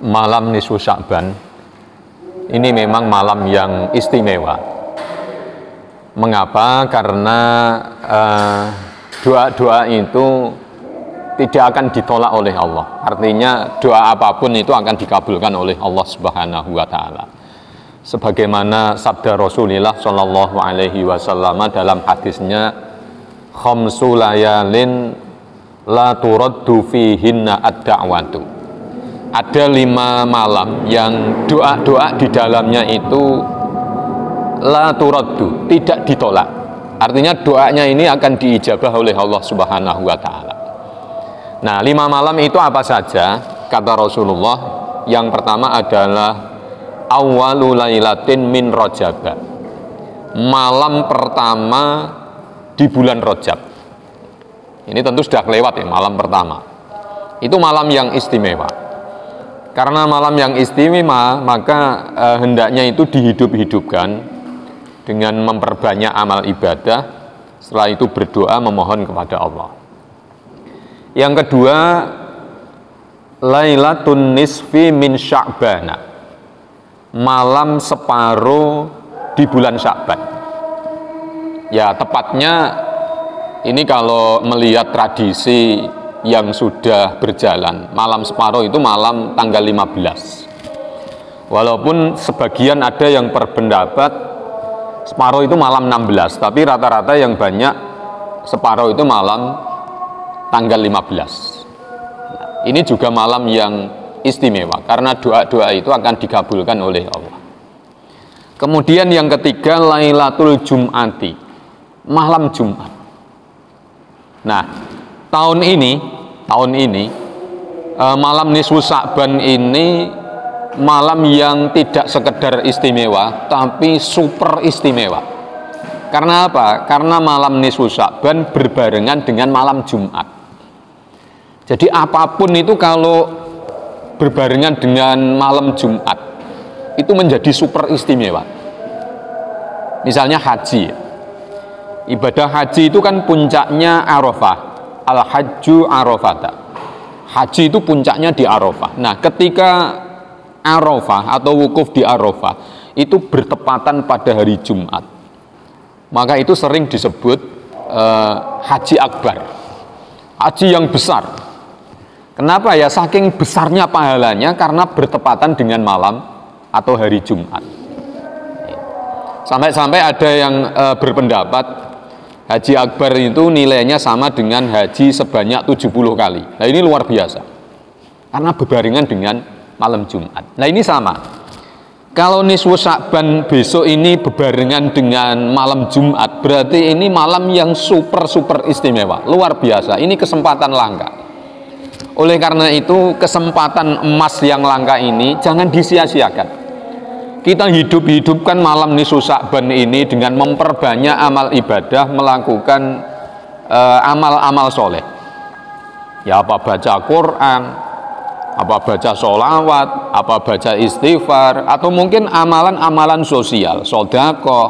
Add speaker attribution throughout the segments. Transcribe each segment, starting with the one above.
Speaker 1: malam nisfu Sya'ban ini memang malam yang istimewa. Mengapa? Karena doa-doa itu tidak akan ditolak oleh Allah. Artinya doa apapun itu akan dikabulkan oleh Allah Subhanahu wa taala. Sebagaimana sabda Rasulullah Shallallahu alaihi wasallam dalam hadisnya, khamsu layalin la turaddu fihinna ad-da'watu. Ada 5 malam yang doa-doa di dalamnya itu la turaddu, tidak ditolak. Artinya doanya ini akan diijabah oleh Allah Subhanahu wa taala. Nah, 5 malam itu apa saja? Kata Rasulullah, yang pertama adalah awwalu lailatin min Rajab. Malam pertama di bulan Rajab. Ini tentu sudah kelewat ya, malam pertama. Itu malam yang istimewa. Karena malam yang istimewa, maka hendaknya itu dihidup-hidupkan dengan memperbanyak amal ibadah. Setelah itu berdoa memohon kepada Allah. Yang kedua, Lailatun Nisfi min Sya'bana, malam separuh di bulan Sya'ban. Ya, tepatnya ini kalau melihat tradisi yang sudah berjalan, malam separuh itu malam tanggal 15. Walaupun sebagian ada yang berpendapat separuh itu malam 16, tapi rata-rata yang banyak separuh itu malam tanggal 15. Nah, ini juga malam yang istimewa karena doa-doa itu akan dikabulkan oleh Allah. Kemudian yang ketiga, Lailatul Jum'ati, malam Jumat. Nah, tahun ini malam nisfu Sya'ban ini malam yang tidak sekedar istimewa, tapi super istimewa. Karena apa? Karena malam nisfu Sya'ban berbarengan dengan malam Jumat. Jadi apapun itu kalau berbarengan dengan malam Jumat itu menjadi super istimewa. Misalnya haji. Ibadah haji itu kan puncaknya Arafah. Al-Hajju Arafata. Haji itu puncaknya di Arafah. Nah, ketika Arafah atau wukuf di Arafah itu bertepatan pada hari Jumat, maka itu sering disebut Haji Akbar, haji yang besar. Kenapa ya? Saking besarnya pahalanya karena bertepatan dengan malam atau hari Jumat. Sampai-sampai ada yang berpendapat Haji Akbar itu nilainya sama dengan haji sebanyak 70 kali. Nah, ini luar biasa. Karena berbarengan dengan malam Jumat. Nah, ini sama. Kalau nisfu Sya'ban besok ini berbarengan dengan malam Jumat, berarti ini malam yang super istimewa. Luar biasa. Ini kesempatan langka. Oleh karena itu, kesempatan emas yang langka ini jangan disia-siakan. Kita hidupkan malam nisfu Sya'ban ini dengan memperbanyak amal ibadah, melakukan amal-amal soleh. Ya, apa baca Quran, apa baca sholawat, apa baca istighfar, atau mungkin amalan-amalan sosial, sedekah,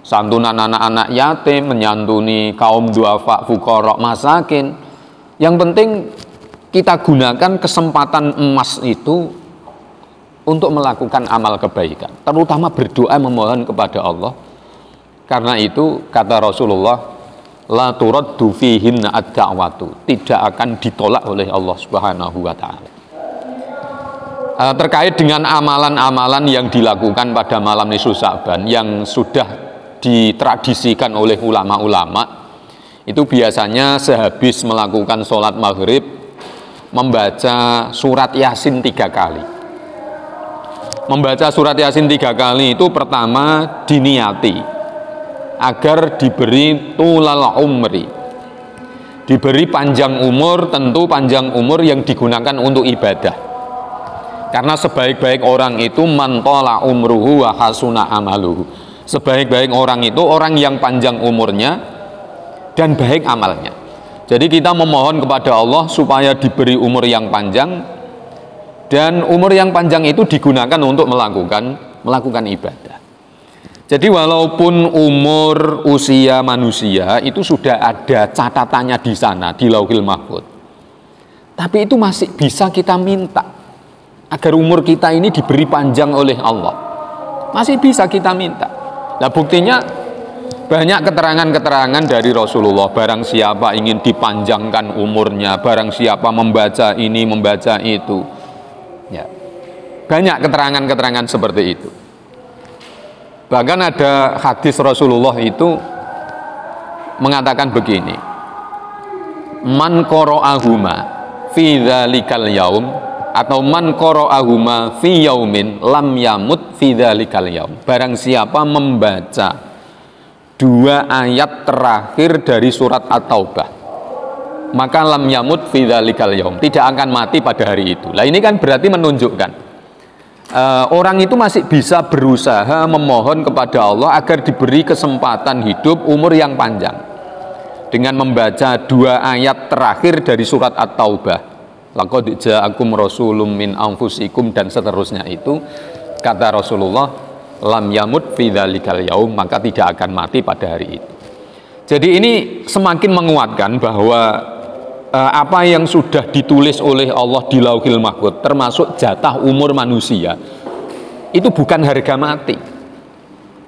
Speaker 1: santunan anak-anak yatim, menyantuni kaum duafa, fuqara, masakin. Yang penting kita gunakan kesempatan emas itu untuk melakukan amal kebaikan, terutama berdoa memohon kepada Allah. Karena itu kata Rasulullah, la turaddu fihinna ad-da'watu, tidak akan ditolak oleh Allah Subhanahu wa taala. Terkait dengan amalan-amalan yang dilakukan pada malam nisfu Sya'ban yang sudah ditradisikan oleh ulama-ulama, itu biasanya sehabis melakukan sholat maghrib membaca surat Yasin 3 kali. Membaca surat Yasin 3 kali itu pertama diniati agar diberi tulal umri, diberi panjang umur, tentu panjang umur yang digunakan untuk ibadah. Karena sebaik-baik orang itu man tala umruhu wa hasuna amaluhu. Sebaik-baik orang itu orang yang panjang umurnya dan baik amalnya. Jadi kita memohon kepada Allah supaya diberi umur yang panjang, dan umur yang panjang itu digunakan untuk melakukan ibadah. Jadi walaupun umur usia manusia itu sudah ada catatannya di sana di Lauhil Mahfuz, tapi itu masih bisa kita minta agar umur kita ini diberi panjang oleh Allah. Masih bisa kita minta. Nah, buktinya banyak keterangan-keterangan dari Rasulullah. Barang siapa ingin dipanjangkan umurnya, barang siapa membaca ini, membaca itu, ya, banyak keterangan-keterangan seperti itu. Bahkan ada hadis Rasulullah itu mengatakan begini, man qara'ahuma fi dzalikal yaum, atau man qara'ahuma fi yaumin lam yamut fi dzalikal yaum. Barang siapa membaca 2 ayat terakhir dari surat At-Taubah, maka lam yamut fi dzalikal yaum, tidak akan mati pada hari itu. Lah ini kan berarti menunjukkan orang itu masih bisa berusaha memohon kepada Allah agar diberi kesempatan hidup umur yang panjang dengan membaca 2 ayat terakhir dari surat At-Taubah, laqad ja'akum rasulun min anfusikum, dan seterusnya. Itu kata Rasulullah, lam yamut fi dzalikal yaum, maka tidak akan mati pada hari itu. Jadi ini semakin menguatkan bahwa apa yang sudah ditulis oleh Allah di Lauhil Mahfuz, termasuk jatah umur manusia, itu bukan harga mati.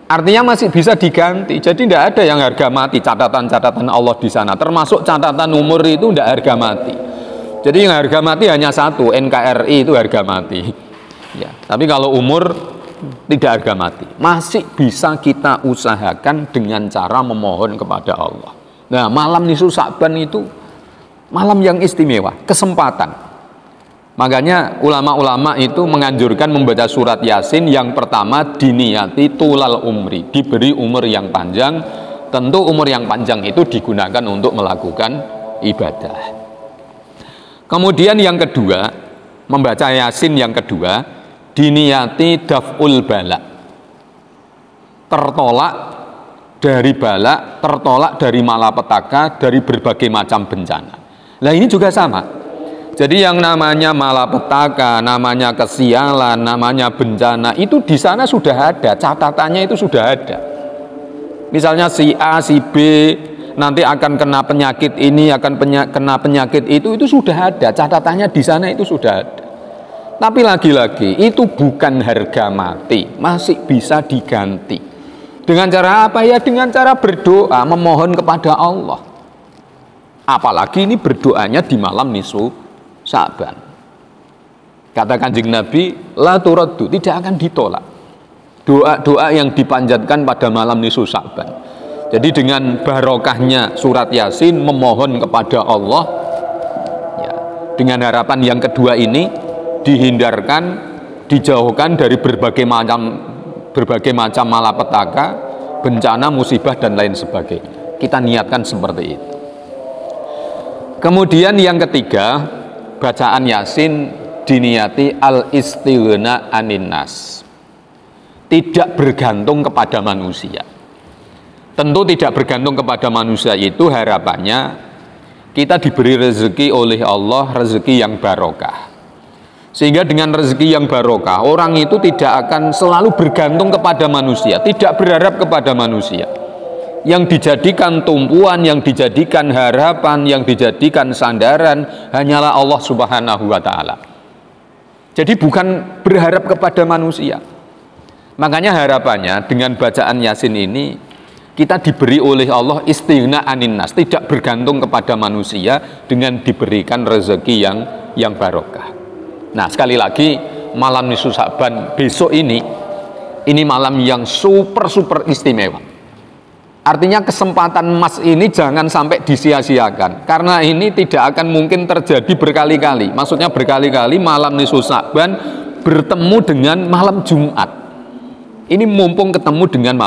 Speaker 1: Artinya masih bisa diganti. Jadi tidak ada yang harga mati, catatan-catatan Allah di sana. Termasuk catatan umur itu tidak harga mati. Jadi yang harga mati hanya satu, NKRI itu harga mati. Ya, tapi kalau umur tidak harga mati. Masih bisa kita usahakan dengan cara memohon kepada Allah. Nah, malam nisfu Sa'ban itu malam yang istimewa, kesempatan. Makanya ulama-ulama itu menganjurkan membaca surat Yasin yang pertama diniati tulal umri, diberi umur yang panjang. Tentu umur yang panjang itu digunakan untuk melakukan ibadah. Kemudian yang kedua, membaca Yasin yang kedua diniati daf'ul bala, tertolak dari bala, tertolak dari malapetaka, dari berbagai macam bencana. Nah ini juga sama. Jadi yang namanya malapetaka, namanya kesialan, namanya bencana, itu di sana sudah ada, catatannya itu sudah ada. Misalnya si A, si B nanti akan kena penyakit ini, akan kena penyakit itu sudah ada, catatannya di sana itu sudah ada. Tapi lagi-lagi itu bukan harga mati, masih bisa diganti. Dengan cara apa ya? Dengan cara berdoa, memohon kepada Allah. Apalagi ini berdoanya di malam nisfu Sa'ban. Kata Kanjeng Nabi, la turaddu, tidak akan ditolak. Doa-doa yang dipanjatkan pada malam nisfu Sa'ban. Jadi dengan barokahnya surat Yasin, memohon kepada Allah, ya, dengan harapan yang kedua ini dihindarkan, dijauhkan dari berbagai macam malapetaka, bencana, musibah dan lain sebagainya. Kita niatkan seperti itu. Kemudian yang ketiga, bacaan Yasin diniati al-istighna anin nas, tidak bergantung kepada manusia. Tentu tidak bergantung kepada manusia itu harapannya kita diberi rezeki oleh Allah, rezeki yang barokah. Sehingga dengan rezeki yang barokah, orang itu tidak akan selalu bergantung kepada manusia, tidak berharap kepada manusia. Yang dijadikan tumpuan, yang dijadikan harapan, yang dijadikan sandaran hanyalah Allah Subhanahu wa Ta'ala. Jadi bukan berharap kepada manusia. Makanya harapannya dengan bacaan Yasin ini kita diberi oleh Allah istighna anin nas, tidak bergantung kepada manusia dengan diberikan rezeki yang barokah. Nah, sekali lagi malam nisfu Sa'ban besok ini malam yang super istimewa. Artinya kesempatan emas ini jangan sampai disia-siakan, karena ini tidak akan mungkin terjadi berkali-kali. Maksudnya berkali-kali malam nisfu Sa'ban bertemu dengan malam Jumat. Ini mumpung ketemu dengan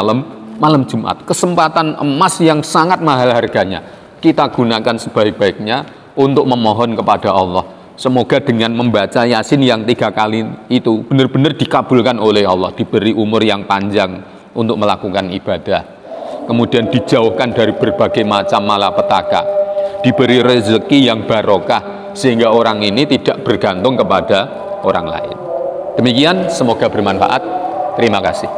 Speaker 1: malam Jumat, kesempatan emas yang sangat mahal harganya. Kita gunakan sebaik-baiknya untuk memohon kepada Allah. Semoga dengan membaca Yasin yang 3 kali itu benar-benar dikabulkan oleh Allah, diberi umur yang panjang untuk melakukan ibadah, kemudian dijauhkan dari berbagai macam malapetaka, diberi rezeki yang barokah sehingga orang ini tidak bergantung kepada orang lain. Demikian, semoga bermanfaat. Terima kasih.